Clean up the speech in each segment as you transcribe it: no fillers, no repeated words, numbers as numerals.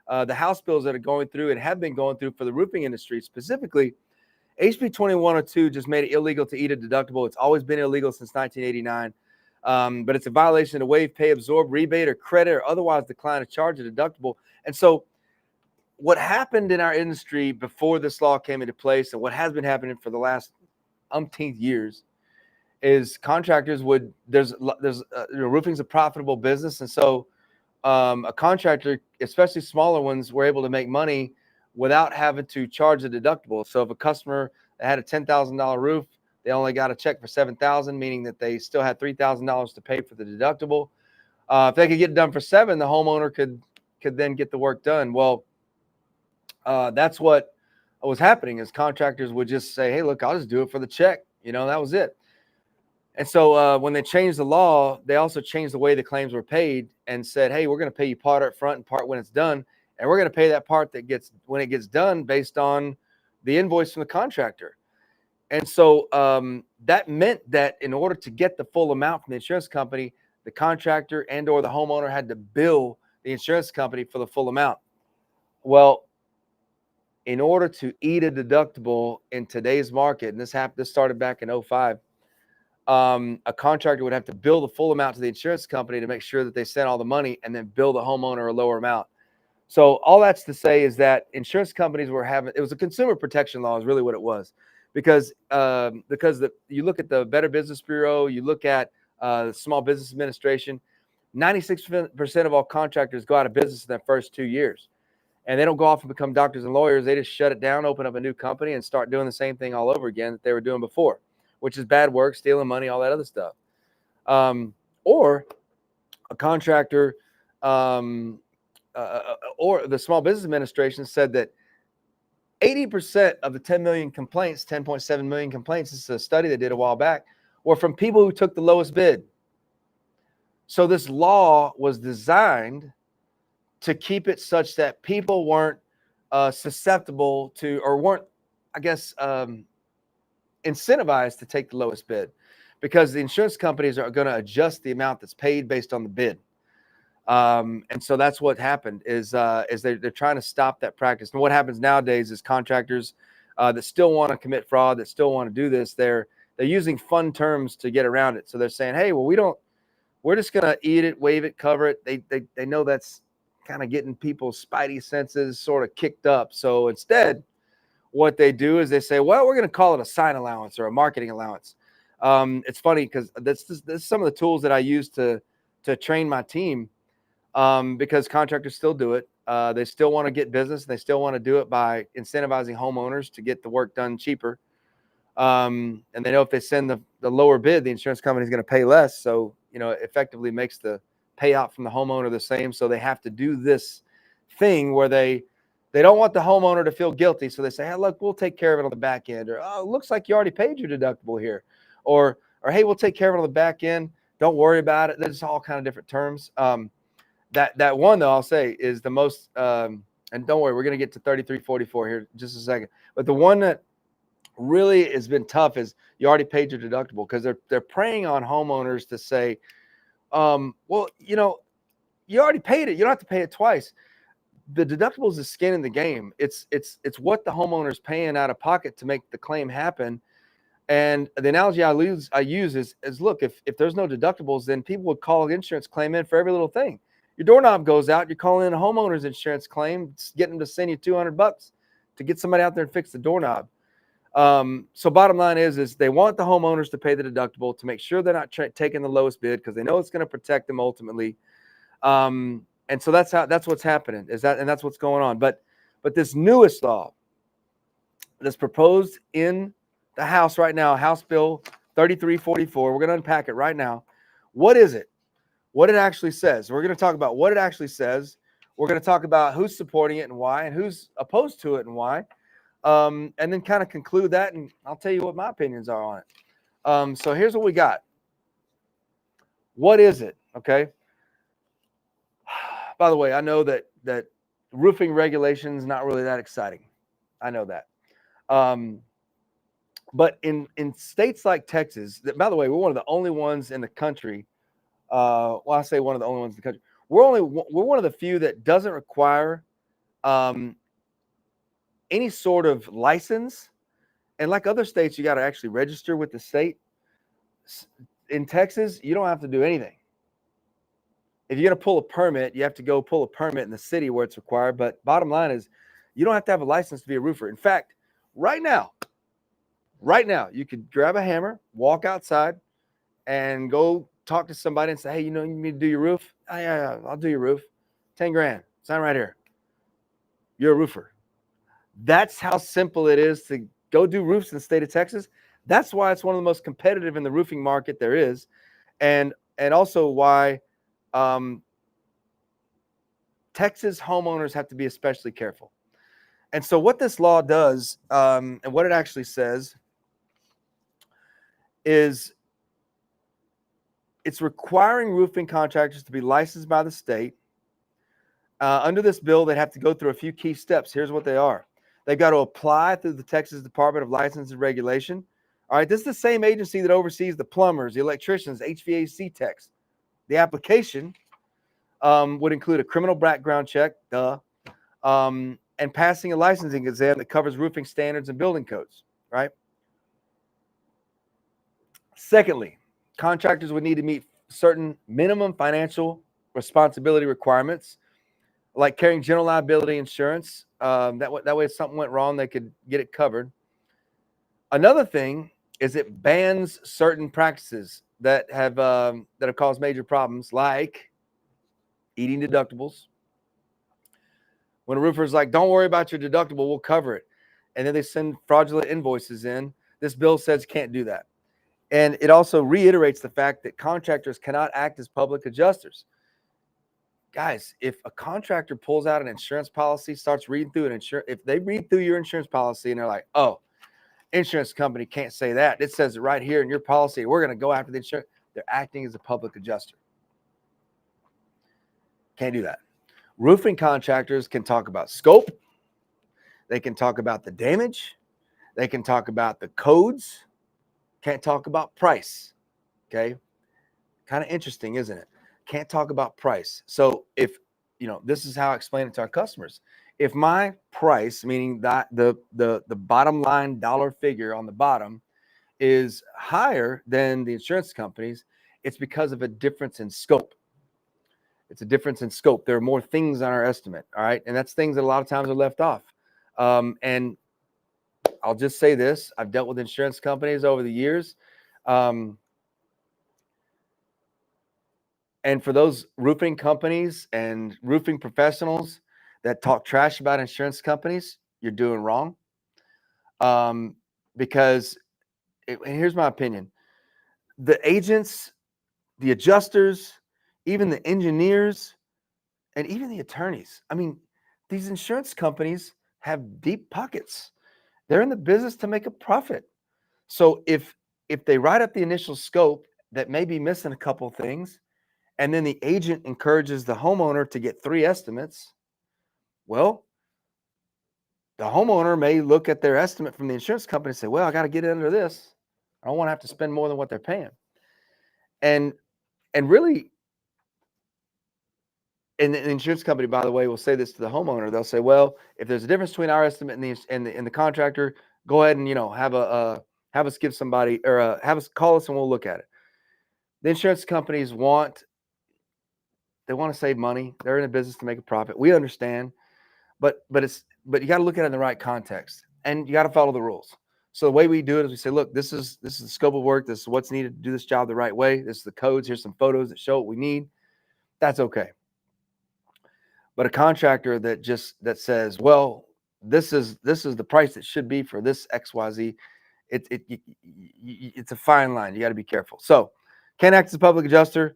the House bills that are going through and have been going through for the roofing industry specifically. HB 2102 just made it illegal to eat a deductible. It's always been illegal since 1989. But it's a violation to waive, pay, absorb, rebate, or credit, or otherwise decline to charge a deductible. And so what happened in our industry before this law came into place, and what has been happening for the last umpteenth years, is contractors would, roofing's a profitable business. And so a contractor, especially smaller ones, were able to make money without having to charge a deductible. So if a customer had a $10,000 roof, they only got a check for $7,000, meaning that they still had $3,000 to pay for the deductible. If they could get it done for $7,000, the homeowner could then get the work done. Well, that's what was happening, is contractors would just say, hey, look, I'll just do it for the check. That was it. And so when they changed the law, they also changed the way the claims were paid and said, hey, we're going to pay you part up front and part when it's done. And we're going to pay that part when it gets done based on the invoice from the contractor. And so that meant that in order to get the full amount from the insurance company, the contractor and or the homeowner had to bill the insurance company for the full amount. Well, in order to eat a deductible in today's market, and this started back in 2005, a contractor would have to bill the full amount to the insurance company to make sure that they sent all the money, and then bill the homeowner a lower amount. So all that's to say is that insurance companies it was a consumer protection law is really what it was, because you look at the Better Business Bureau, you look at the Small Business Administration, 96% of all contractors go out of business in their first 2 years. And they don't go off and become doctors and lawyers. They just shut it down, open up a new company, and start doing the same thing all over again that they were doing before, which is bad work, stealing money, all that other stuff. Or a contractor, or the Small Business Administration said that 80% of the 10 million complaints, 10.7 million complaints, this is a study they did a while back, were from people who took the lowest bid. So this law was designed to keep it such that people weren't susceptible to, or weren't, I guess, incentivized to take the lowest bid, because the insurance companies are going to adjust the amount that's paid based on the bid. And so that's what happened is they're trying to stop that practice. And what happens nowadays is contractors that still want to commit fraud, that still want to do this, they're using fun terms to get around it. So they're saying, hey, well, we're just going to eat it, waive it, cover it. They know that's kind of getting people's spidey senses sort of kicked up. So instead, what they do is they say, well, we're going to call it a sign allowance or a marketing allowance. It's funny because this is some of the tools that I use to train my team, because contractors still do it. They still want to get business. They still want to do it by incentivizing homeowners to get the work done cheaper. And they know if they send the lower bid, the insurance company is going to pay less. So, it effectively makes the payout from the homeowner the same. So they have to do this thing where they don't want the homeowner to feel guilty. So they say, hey, look, we'll take care of it on the back end. Or, oh, it looks like you already paid your deductible here. Or hey, we'll take care of it on the back end. Don't worry about it. There's all kind of different terms. That one, though, I'll say is the most, and don't worry, we're going to get to 3344 here in just a second. But the one that really has been tough is you already paid your deductible, because they're preying on homeowners to say, well, you already paid it. You don't have to pay it twice. The deductible is the skin in the game. It's what the homeowner's paying out of pocket to make the claim happen. And the analogy I use is look, if there's no deductibles, then people would call insurance claim in for every little thing. Your doorknob goes out, you're calling in a homeowner's insurance claim, getting them to send you $200 to get somebody out there and fix the doorknob. So bottom line is they want the homeowners to pay the deductible to make sure they're not taking the lowest bid, because they know it's going to protect them ultimately. And so that's what's happening, and that's what's going on. But this newest law that's proposed in the House right now, House Bill 3344, we're going to unpack it right now. What is it? What it actually says. We're going to talk about what it actually says. We're going to talk about who's supporting it and why, and who's opposed to it and why. And then kind of conclude that, and I'll tell you what my opinions are on it. So here's what we got. What is it? Okay. By the way, I know that roofing regulation is not really that exciting. I know that. But in states like Texas, by the way, we're one of the only ones in the country. Well, I say one of the only ones in the country. We're one of the few that doesn't require any sort of license, and like other states, you got to actually register with the state. In Texas, you don't have to do anything. If you're going to pull a permit, you have to go pull a permit in the city where it's required. But bottom line is, you don't have to have a license to be a roofer. In fact, right now, you could grab a hammer, walk outside, and go talk to somebody and say, hey, you need me to do your roof? Oh, yeah, I'll do your roof. 10 grand. Sign right here. You're a roofer. That's how simple it is to go do roofs in the state of Texas. That's why it's one of the most competitive in the roofing market there is. And also why Texas homeowners have to be especially careful. And so what this law does, and what it actually says, is it's requiring roofing contractors to be licensed by the state. Under this bill, they have to go through a few key steps. Here's what they are. They've got to apply through the Texas Department of License and Regulation. All right, this is the same agency that oversees the plumbers, the electricians, HVAC techs. The application would include a criminal background check, and passing a licensing exam that covers roofing standards and building codes, right? Secondly, contractors would need to meet certain minimum financial responsibility requirements, like carrying general liability insurance. That way, if something went wrong, they could get it covered. Another thing is it bans certain practices that have caused major problems, like eating deductibles. When a roofer's like, don't worry about your deductible, we'll cover it, and then they send fraudulent invoices in, this bill says you can't do that. And it also reiterates the fact that contractors cannot act as public adjusters. Guys, if a contractor pulls out an insurance policy, starts reading through if they read through your insurance policy and they're like, oh, insurance company can't say that. It says it right here in your policy. We're going to go after the insurance. They're acting as a public adjuster. Can't do that. Roofing contractors can talk about scope. They can talk about the damage. They can talk about the codes. Can't talk about price. Okay. Kind of interesting, isn't it? Can't talk about price. So if, this is how I explain it to our customers. If my price, meaning that the bottom line dollar figure on the bottom, is higher than the insurance companies, it's because of a difference in scope. It's a difference in scope. There are more things on our estimate. All right. And that's things that a lot of times are left off. And I'll just say this. I've dealt with insurance companies over the years. And for those roofing companies and roofing professionals that talk trash about insurance companies, you're doing wrong. Because, and here's my opinion, the agents, the adjusters, even the engineers, and even the attorneys, I mean, these insurance companies have deep pockets. They're in the business to make a profit. So if they write up the initial scope that may be missing a couple of things, and then the agent encourages the homeowner to get 3 estimates, well, the homeowner may look at their estimate from the insurance company and say, well, I got to get under this. I don't want to have to spend more than what they're paying. And really, and the insurance company, by the way, will say this to the homeowner. They'll say, well, if there's a difference between our estimate and the contractor, go ahead and, have us give somebody, or have us call us and we'll look at it. The insurance companies want to save money. They're in a business to make a profit. We understand, but you got to look at it in the right context, and you got to follow the rules. So the way we do it is we say, look, this is the scope of work. This is what's needed to do this job the right way. This is the codes. Here's some photos that show what we need. That's okay. But a contractor that says, well, this is the price it should be for this XYZ, it's a fine line. You got to be careful. So can't act as a public adjuster.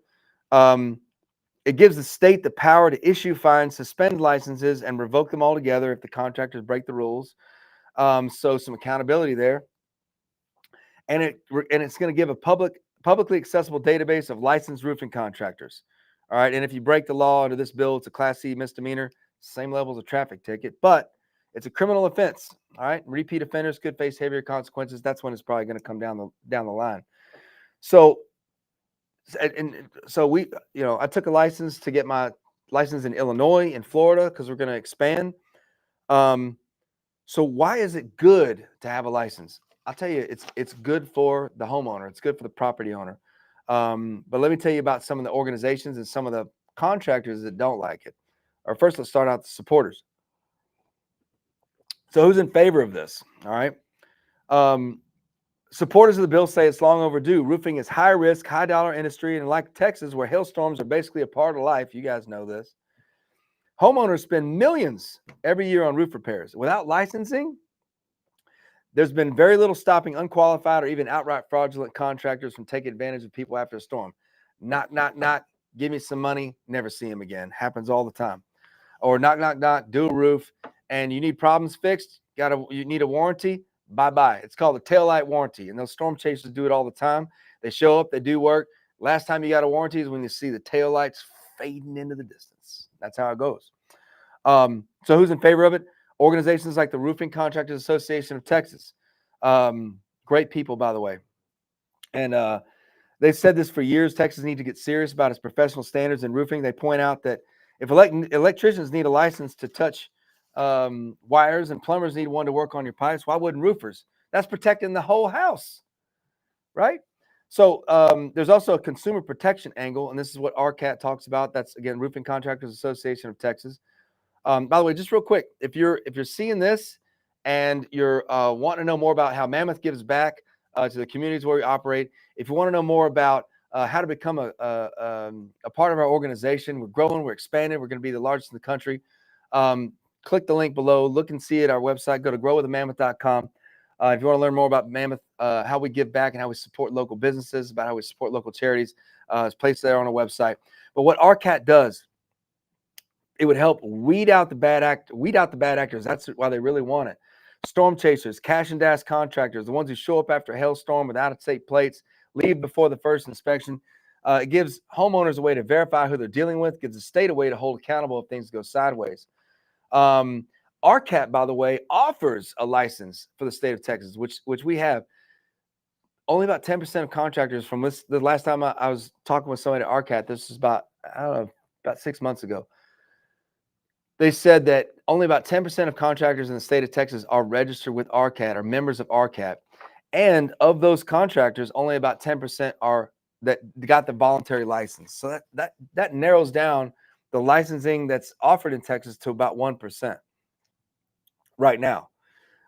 It gives the state the power to issue fines, suspend licenses, and revoke them altogether if the contractors break the rules. So some accountability there. And it's going to give a publicly accessible database of licensed roofing contractors. All right. And if you break the law under this bill, it's a Class C misdemeanor, same level as a traffic ticket, but it's a criminal offense. All right. Repeat offenders could face heavier consequences. That's when it's probably going to come down the line. So we, I took a license to get my license in Illinois and Florida because we're going to expand. So why is it good to have a license? I'll tell you, it's good for the homeowner. It's good for the property owner. But let me tell you about some of the organizations and some of the contractors that don't like it. Or first, let's start out the supporters. So who's in favor of this? All right. Supporters of the bill say it's long overdue. Roofing is high risk, high dollar industry, and like Texas, where hailstorms are basically a part of life, you guys know this. Homeowners spend millions every year on roof repairs. Without licensing, there's been very little stopping unqualified or even outright fraudulent contractors from taking advantage of people after a storm. Knock, knock, knock, give me some money, never see them again. Happens all the time. Or knock, knock, knock, do a roof, and you need problems fixed, you need a warranty, bye-bye. It's called a taillight warranty, and those storm chasers do it all the time. They show up, they do work. Last time you got a warranty is when you see the taillights fading into the distance. That's how it goes. So who's in favor of it? Organizations like the Roofing Contractors Association of Texas. Great people, by the way. And they've said this for years. Texas needs to get serious about its professional standards in roofing. They point out that if electricians need a license to touch wires and plumbers need one to work on your pipes, why wouldn't roofers? That's protecting the whole house, right? So there's also a consumer protection angle, and this is what RCAT talks about. That's, again, Roofing Contractors Association of Texas. By the way, just real quick, if you're seeing this and you're wanting to know more about how Mammoth gives back to the communities where we operate, if you want to know more about how to become a part of our organization, we're growing, we're expanding, we're going to be the largest in the country. Click the link below, look and see it, our website, go to growwithmammoth.com. If you want to learn more about Mammoth, how we give back and how we support local businesses, about how we support local charities, it's placed there on our website. But what RCAT does, it would help weed out the bad actors. That's why they really want it. Storm chasers, cash and dash contractors, the ones who show up after a hailstorm with out-of-state plates, leave before the first inspection. It gives homeowners a way to verify who they're dealing with, gives the state a way to hold accountable if things go sideways. RCAT, by the way, offers a license for the state of Texas, which we have. Only about 10% of contractors from this, the last time I was talking with somebody at RCAT, this was about 6 months ago. They said that only about 10% of contractors in the state of Texas are registered with RCAT or members of RCAT. And of those contractors, only about 10% are that got the voluntary license. So that narrows down the licensing that's offered in Texas to about 1% right now.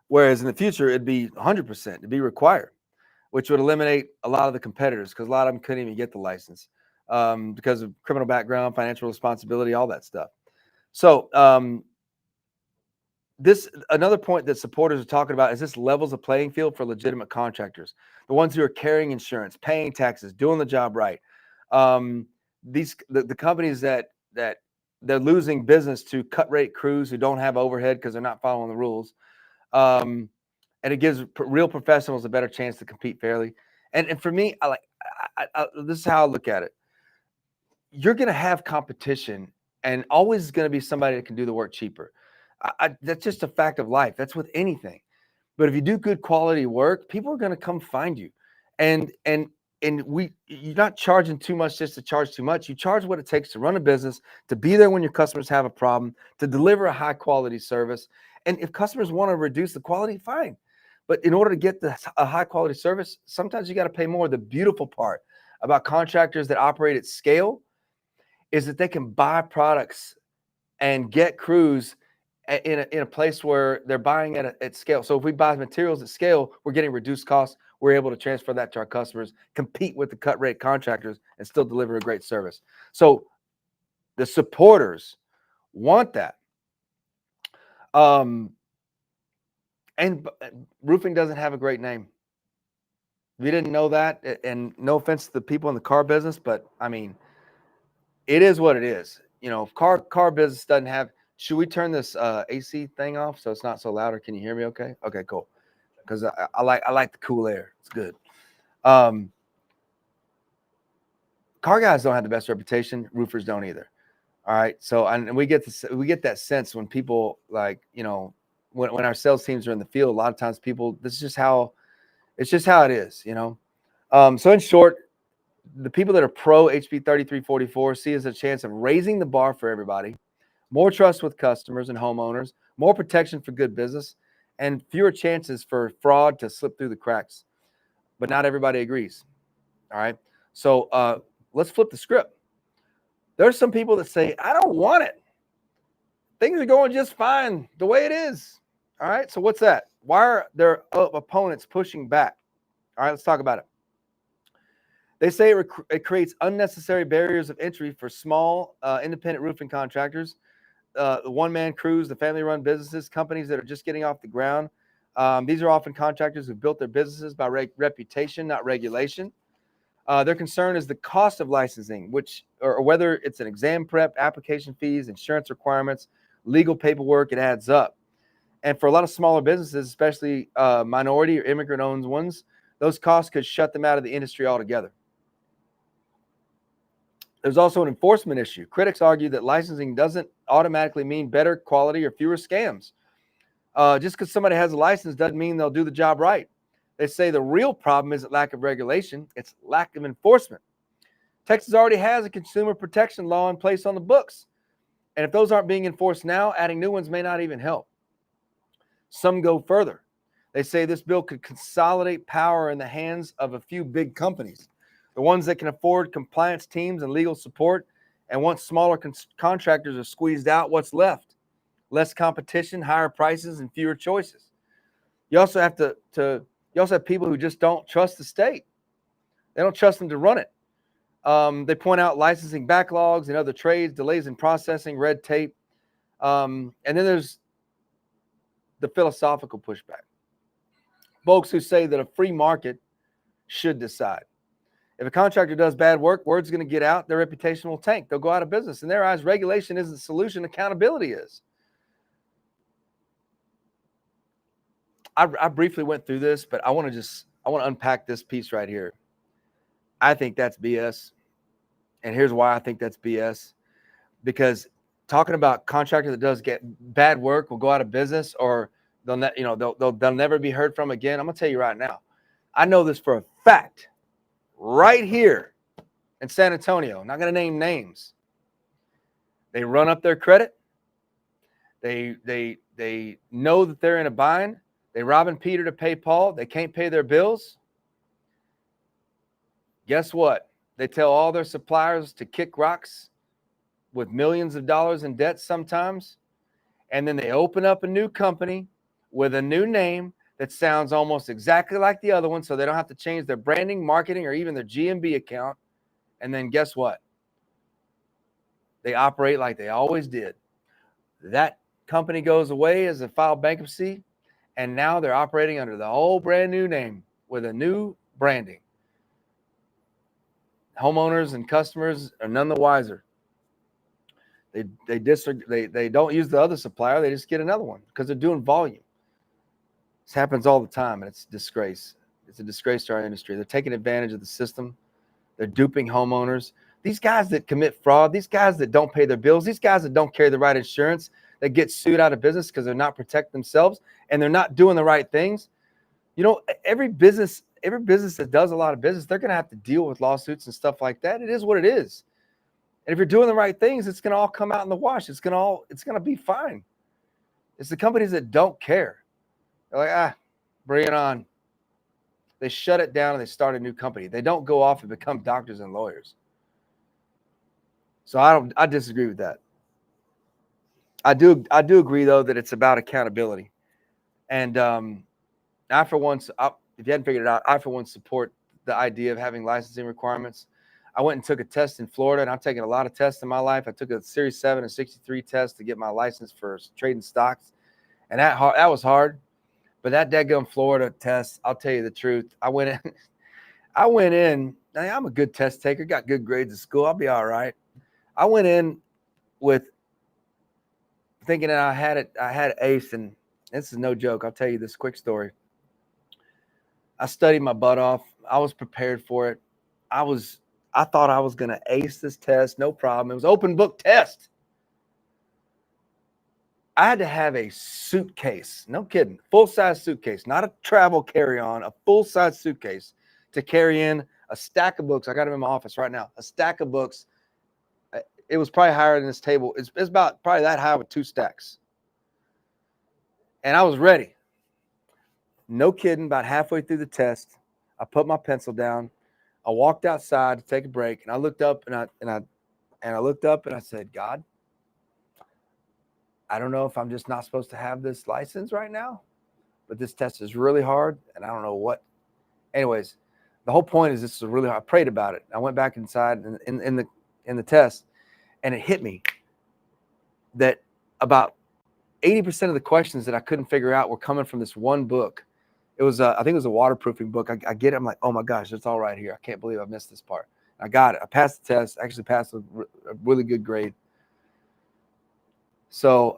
Whereas in the future, it'd be 100%, it'd be required, which would eliminate a lot of the competitors because a lot of them couldn't even get the license because of criminal background, financial responsibility, all that stuff. So another point that supporters are talking about is this levels a playing field for legitimate contractors, the ones who are carrying insurance, paying taxes, doing the job right. The companies that they're losing business to cut rate crews who don't have overhead because they're not following the rules. And it gives real professionals a better chance to compete fairly. And for me, this is how I look at it. You're going to have competition, and always going to be somebody that can do the work cheaper. That's just a fact of life. That's with anything. But if you do good quality work, people are going to come find you. And you're not charging too much just to charge too much. You charge what it takes to run a business, to be there when your customers have a problem, to deliver a high quality service. And if customers want to reduce the quality, fine. But in order to get a high quality service, sometimes you got to pay more. The beautiful part about contractors that operate at scale is that they can buy products and get crews in a place where they're buying at scale. So if we buy materials at scale, we're getting reduced costs. We're able to transfer that to our customers, compete with the cut rate contractors, and still deliver a great service. So the supporters want that. And roofing doesn't have a great name. If you didn't know that, and no offense to the people in the car business, but I mean, it is what it is. You know, car business doesn't have. Should we turn this AC thing off so it's not so loud? Or can you hear me? Okay. Okay. Cool. Because I like the cool air. It's good. Car guys don't have the best reputation. Roofers don't either. All right. So and we get that sense when people, like, you know, when our sales teams are in the field, a lot of times people, it's just how it is, you know. So in short, the people that are pro HB3344 see as a chance of raising the bar for everybody, more trust with customers and homeowners, more protection for good business, and fewer chances for fraud to slip through the cracks. But not everybody agrees. All right. So let's flip the script. There's some people that say, I don't want it. Things are going just fine the way it is. All right. So what's that? Why are their opponents pushing back? All right. Let's talk about it. They say it creates unnecessary barriers of entry for small independent roofing contractors, the one-man crews, the family-run businesses, companies that are just getting off the ground. These are often contractors who built their businesses by reputation, not regulation. Their concern is the cost of licensing, or whether it's an exam prep, application fees, insurance requirements, legal paperwork, it adds up. And for a lot of smaller businesses, especially minority or immigrant-owned ones, those costs could shut them out of the industry altogether. There's also an enforcement issue. Critics argue that licensing doesn't automatically mean better quality or fewer scams. Just because somebody has a license doesn't mean they'll do the job right. They say the real problem isn't lack of regulation, it's lack of enforcement. Texas already has a consumer protection law in place on the books. And if those aren't being enforced now, adding new ones may not even help. Some go further. They say this bill could consolidate power in the hands of a few big companies, the ones that can afford compliance teams and legal support. And once smaller contractors are squeezed out, what's left? Less competition, higher prices, and fewer choices. You also have you also have people who just don't trust the state. They don't trust them to run it. They point out licensing backlogs in other trades, delays in processing, red tape. And then there's the philosophical pushback. Folks who say that a free market should decide. If a contractor does bad work, word's going to get out, their reputation will tank. They'll go out of business. In their eyes, regulation isn't the solution, accountability is. I briefly went through this, but I want to unpack this piece right here. I think that's BS. And here's why I think that's BS. Because talking about contractor that does get bad work will go out of business, or they'll never be heard from again. I'm going to tell you right now. I know this for a fact. Right here in San Antonio, not going to name names. They run up their credit. They know that they're in a bind. They robbing Peter to pay Paul. They can't pay their bills. Guess what? They tell all their suppliers to kick rocks with millions of dollars in debt sometimes. And then they open up a new company with a new name that sounds almost exactly like the other one, so they don't have to change their branding, marketing, or even their GMB account. And then guess what? They operate like they always did. That company goes away as a filed bankruptcy, and now they're operating under the old brand new name with a new branding. Homeowners and customers are none the wiser. They don't use the other supplier. They just get another one because they're doing volume. This happens all the time, and it's a disgrace. It's a disgrace to our industry. They're taking advantage of the system. They're duping homeowners. These guys that commit fraud, these guys that don't pay their bills, these guys that don't carry the right insurance, that get sued out of business because they're not protecting themselves and they're not doing the right things. You know, every business that does a lot of business, they're going to have to deal with lawsuits and stuff like that. It is what it is. And if you're doing the right things, it's going to all come out in the wash. It's going to be fine. It's the companies that don't care. They're like, bring it on. They shut it down and they start a new company. They don't go off and become doctors and lawyers. So I disagree with that. I do agree though that it's about accountability. And I for once, if you hadn't figured it out, I for one support the idea of having licensing requirements. I went and took a test in Florida, and I've taken a lot of tests in my life. I took a Series 7 and 63 test to get my license for trading stocks, and that was hard. But that daggone Florida test, I'll tell you the truth. I went in. I'm a good test taker, got good grades at school. I'll be all right. I went in with thinking that I had ace, and this is no joke. I'll tell you this quick story. I studied my butt off. I was prepared for it. I thought I was going to ace this test, no problem. It was an open book test. I had to have a suitcase, no kidding, full-size suitcase, not a travel carry-on, a full-size suitcase to carry in a stack of books. I got them in my office right now, a stack of books. It was probably higher than this table. It's about probably that high with 2 stacks. And I was ready. No kidding, about halfway through the test, I put my pencil down. I walked outside to take a break, and I looked up and I looked up and I said, God, I don't know if I'm just not supposed to have this license right now, but this test is really hard and I don't know what. Anyways, the whole point is this is really hard. I prayed about it. I went back inside in the test, and it hit me that about 80% of the questions that I couldn't figure out were coming from this one book. It was, I think it was a waterproofing book. I get it. I'm like, oh my gosh, it's all right here. I can't believe I missed this part. I got it. I passed the test. I actually passed a really good grade. So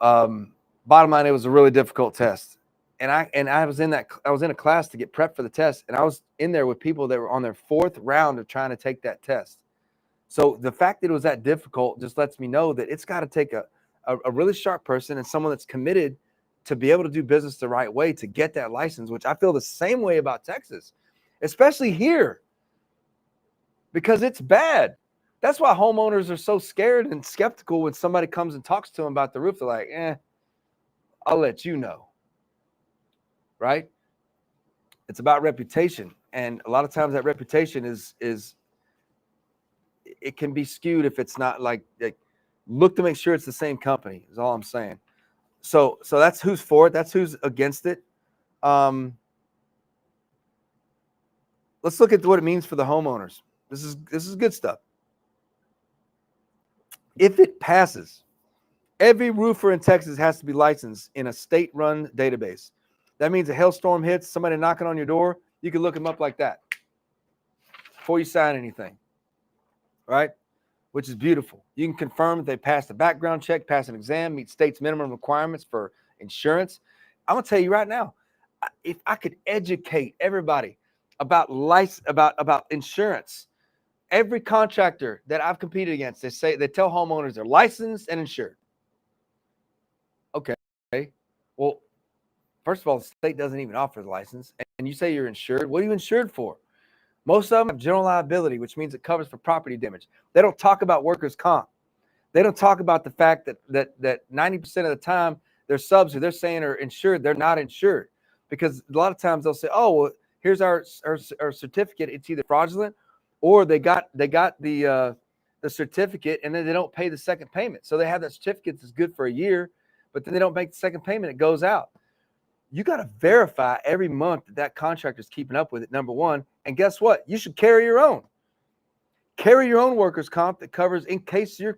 bottom line, it was a really difficult test. And I was in a class to get prepped for the test. And I was in there with people that were on their 4th round of trying to take that test. So the fact that it was that difficult just lets me know that it's got to take a really sharp person and someone that's committed to be able to do business the right way to get that license, which I feel the same way about Texas, especially here, because it's bad. That's why homeowners are so scared and skeptical when somebody comes and talks to them about the roof. They're like, I'll let you know, right? It's about reputation. And a lot of times that reputation is it can be skewed if it's not like look to make sure it's the same company is all I'm saying. So that's who's for it. That's who's against it. Let's look at what it means for the homeowners. This is good stuff. If it passes, every roofer in Texas has to be licensed in a state-run database. That means a hailstorm hits, somebody knocking on your door, you can look them up like that before you sign anything, right? Which is beautiful. You can confirm that they passed a background check, passed an exam, meet state's minimum requirements for insurance. I'm gonna tell you right now, if I could educate everybody about insurance, every contractor that I've competed against, they tell homeowners they're licensed and insured. Okay. Well, first of all, the state doesn't even offer the license, and you say you're insured. What are you insured for? Most of them have general liability, which means it covers for property damage. They don't talk about workers' comp. They don't talk about the fact that 90% of the time their subs who they're saying are insured, they're not insured, because a lot of times they'll say, "Oh, well, here's our certificate. It's either fraudulent, or they got the certificate and then they don't pay the second payment. So they have that certificate that's good for a year, but then they don't make the second payment. It goes out. You got to verify every month that contractor is keeping up with it, number one. And guess what? You should carry your own. Carry your own workers' comp that covers in case the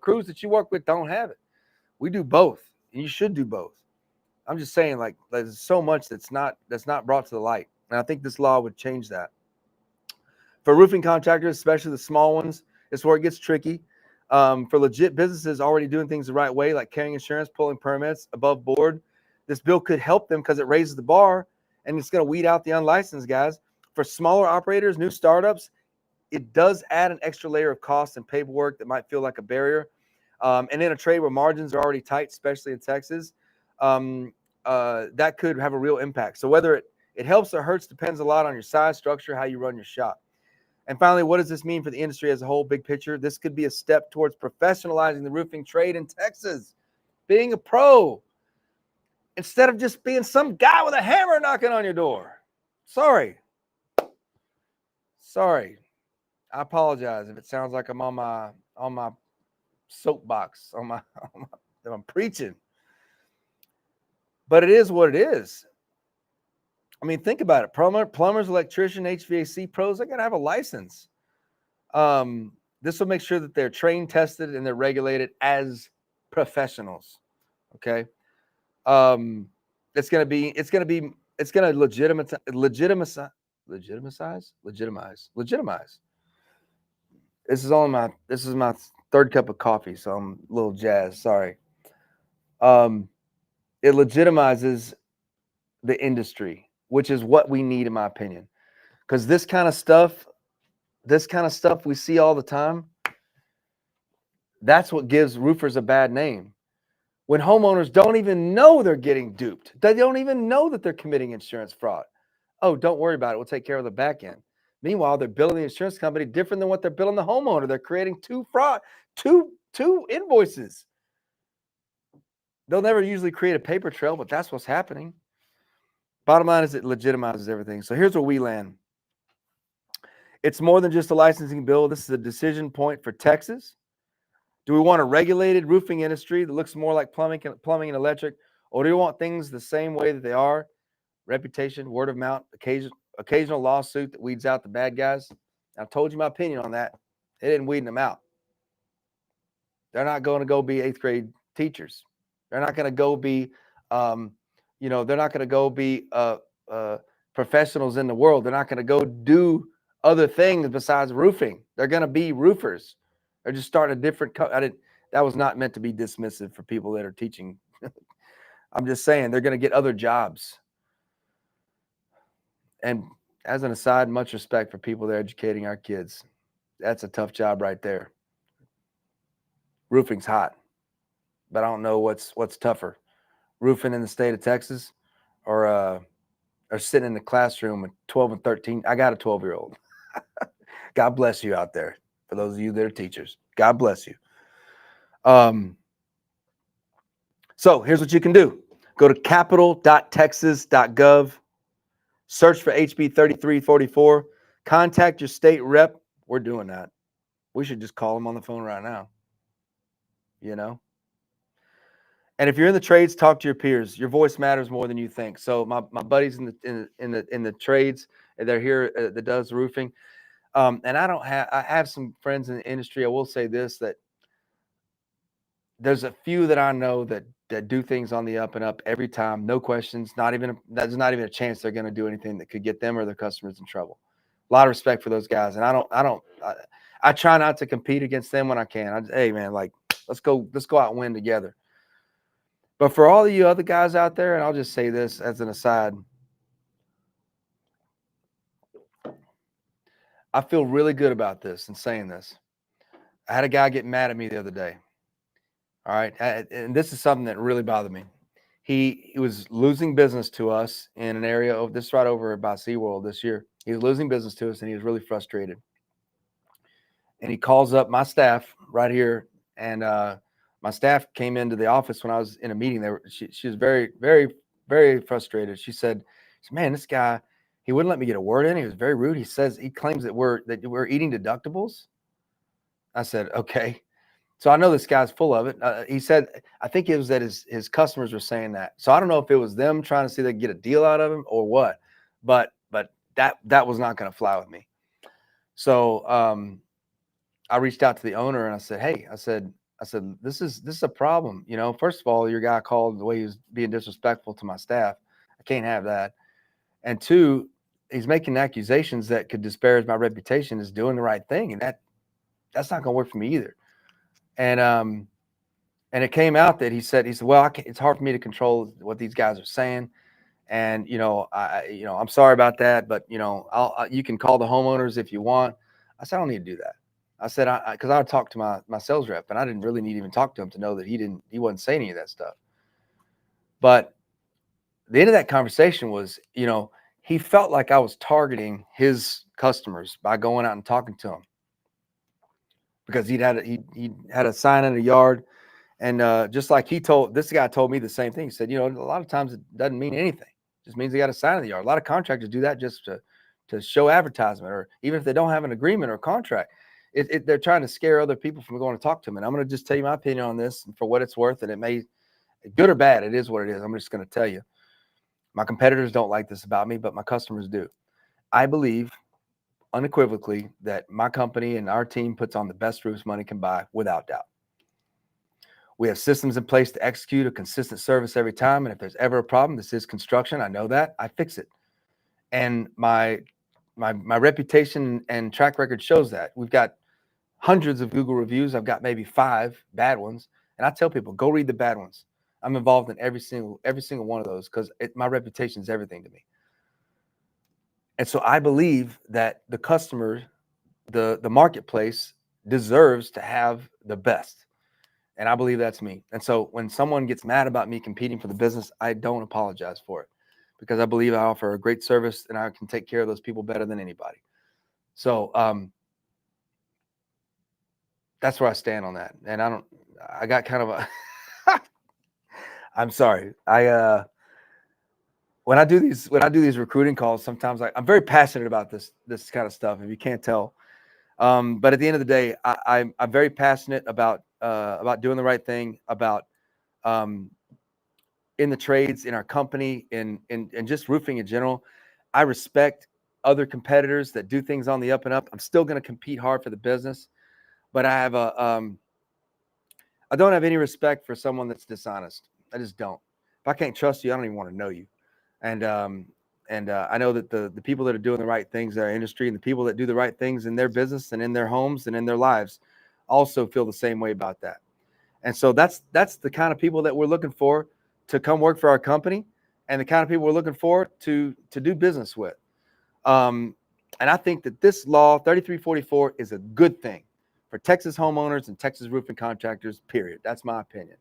crews that you work with don't have it. We do both, and you should do both. I'm just saying, like, there's so much that's not brought to the light, and I think this law would change that. For roofing contractors, especially the small ones, it's where it gets tricky. For legit businesses already doing things the right way, like carrying insurance, pulling permits above board, this bill could help them because it raises the bar and it's going to weed out the unlicensed guys. For smaller operators, new startups, it does add an extra layer of cost and paperwork that might feel like a barrier. And in a trade where margins are already tight, especially in Texas, that could have a real impact. So whether it helps or hurts depends a lot on your size, structure, how you run your shop. And finally, what does this mean for the industry as a whole? Big picture, this could be a step towards professionalizing the roofing trade in Texas, being a pro, instead of just being some guy with a hammer knocking on your door. Sorry. I apologize if it sounds like I'm on my soapbox, I'm preaching. But it is what it is. I mean, think about it. Plumbers, electrician, HVAC pros, they got to have a license. This will make sure that they're trained, tested, and they're regulated as professionals. Okay. It's going to legitimize. This is my third cup of coffee, so I'm a little jazzed. Sorry. It legitimizes the industry, which is what we need, in my opinion, because this kind of stuff we see all the time. That's what gives roofers a bad name. When homeowners don't even know they're getting duped, they don't even know that they're committing insurance fraud. Oh, don't worry about it. We'll take care of the back end. Meanwhile, they're billing the insurance company different than what they're billing the homeowner. They're creating two invoices. They'll never usually create a paper trail, but that's what's happening. Bottom line is it legitimizes everything. So here's where we land. It's more than just a licensing bill. This is a decision point for Texas. Do we want a regulated roofing industry that looks more like plumbing and electric, or do we want things the same way that they are? Reputation, word of mouth, occasional lawsuit that weeds out the bad guys. I've told you my opinion on that. It didn't weed them out. They're not going to go be 8th grade teachers. They're not going to go be, they're not going to go be professionals in the world. They're not going to go do other things besides roofing. They're going to be roofers. They're just starting a different. That was not meant to be dismissive for people that are teaching. I'm just saying they're going to get other jobs. And as an aside, much respect for people that are educating our kids. That's a tough job right there. Roofing's hot, but I don't know what's tougher, roofing in the state of Texas or sitting in the classroom with 12 and 13. I got a 12-year-old. God bless you out there. For those of you that are teachers, God bless you. So here's what you can do. Go to capital.texas.gov, search for HB3344, contact your state rep. We're doing that. We should just call them on the phone right now. And if you're in the trades, talk to your peers. Your voice matters more than you think. So my buddies in the trades, they're here that does roofing. And I have some friends in the industry. I will say this, that there's a few that I know that do things on the up and up every time, no questions. There's not even a chance they're going to do anything that could get them or their customers in trouble. A lot of respect for those guys, and I try not to compete against them when I can. Hey man, like let's go out and win together. But for all of you other guys out there, and I'll just say this as an aside, I feel really good about this and saying this. I had a guy get mad at me the other day. All right. And this is something that really bothered me. He was losing business to us in an area of this right over by SeaWorld this year. He was losing business to us and he was really frustrated. And he calls up my staff right here. And my staff came into the office when I was in a meeting. She was very, very, very frustrated. She said, man, this guy, he wouldn't let me get a word in. He was very rude. He claims that we're eating deductibles. I said, okay. So I know this guy's full of it. He said, I think it was that his customers were saying that. So I don't know if it was them trying to see if they could get a deal out of him or what, but that was not going to fly with me. So I reached out to the owner and I said, hey, I said, this is a problem. First of all, your guy called the way he was being disrespectful to my staff. I can't have that. And two, he's making accusations that could disparage my reputation as doing the right thing. And that's not going to work for me either. And it came out that he said, well, it's hard for me to control what these guys are saying. And, I'm sorry about that, but you can call the homeowners if you want. I said, I don't need to do that. I said, cause I talked to my sales rep and I didn't really need to even talk to him to know that he wasn't saying any of that stuff. But the end of that conversation was, he felt like I was targeting his customers by going out and talking to him. Because he had a sign in the yard, and just like this guy told me the same thing. He said, a lot of times it doesn't mean anything. It just means they got a sign in the yard. A lot of contractors do that just to show advertisement, or even if they don't have an agreement or contract, they're trying to scare other people from going to talk to them. And I'm going to just tell you my opinion on this for what it's worth, and it may, good or bad, it is what it is. I'm just going to tell you. My competitors don't like this about me, but my customers do. I believe unequivocally that my company and our team puts on the best roofs money can buy, without doubt. We have systems in place to execute a consistent service every time. And if there's ever a problem, this is construction. I know that. I fix it. And my reputation and track record shows that. We've got hundreds of Google reviews. I've got maybe 5 bad ones. And I tell people, go read the bad ones. I'm involved in every single one of those because my reputation is everything to me. And so I believe that the customer, the marketplace deserves to have the best. And I believe that's me. And so when someone gets mad about me competing for the business, I don't apologize for it, because I believe I offer a great service and I can take care of those people better than anybody. So that's where I stand on that. And I got kind of a, I'm sorry. When I do these recruiting calls, sometimes I'm very passionate about this kind of stuff, if you can't tell. But at the end of the day, I'm very passionate about doing the right thing, about in the trades, in our company, in just roofing in general. I respect other competitors that do things on the up and up. I'm still going to compete hard for the business, but I don't have any respect for someone that's dishonest. I just don't. If I can't trust you, I don't even want to know you. And I know that the people that are doing the right things in our industry, and the people that do the right things in their business and in their homes and in their lives, also feel the same way about that. And so that's the kind of people that we're looking for to come work for our company, and the kind of people we're looking for to do business with. And I think that this law 3344 is a good thing for Texas homeowners and Texas roofing contractors, period. That's my opinion.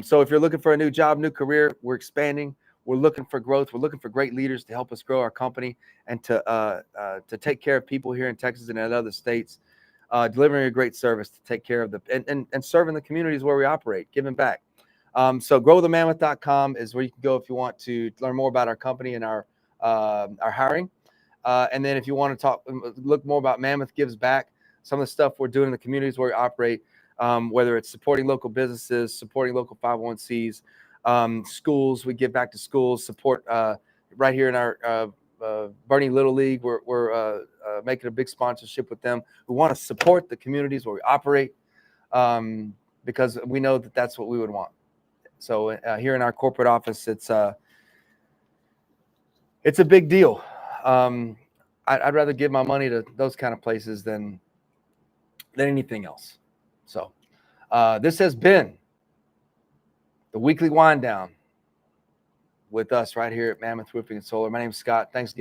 So if you're looking for a new job, new career, we're expanding. We're looking for growth. We're looking for great leaders to help us grow our company and to take care of people here in Texas and in other states, delivering a great service to take care of and serving the communities where we operate, giving back. So growthemammoth.com is where you can go if you want to learn more about our company and our hiring. And then if you want to look more about Mammoth Gives Back, some of the stuff we're doing in the communities where we operate, whether it's supporting local businesses, supporting local 501cs, schools, we give back to schools, support right here in our Bernie Little League. We're making a big sponsorship with them. We want to support the communities where we operate because we know that that's what we would want. So here in our corporate office, it's a big deal. I'd rather give my money to those kind of places than anything else. So this has been the weekly wind down with us right here at Mammoth Roofing and Solar. My name is Scott. Thanks again.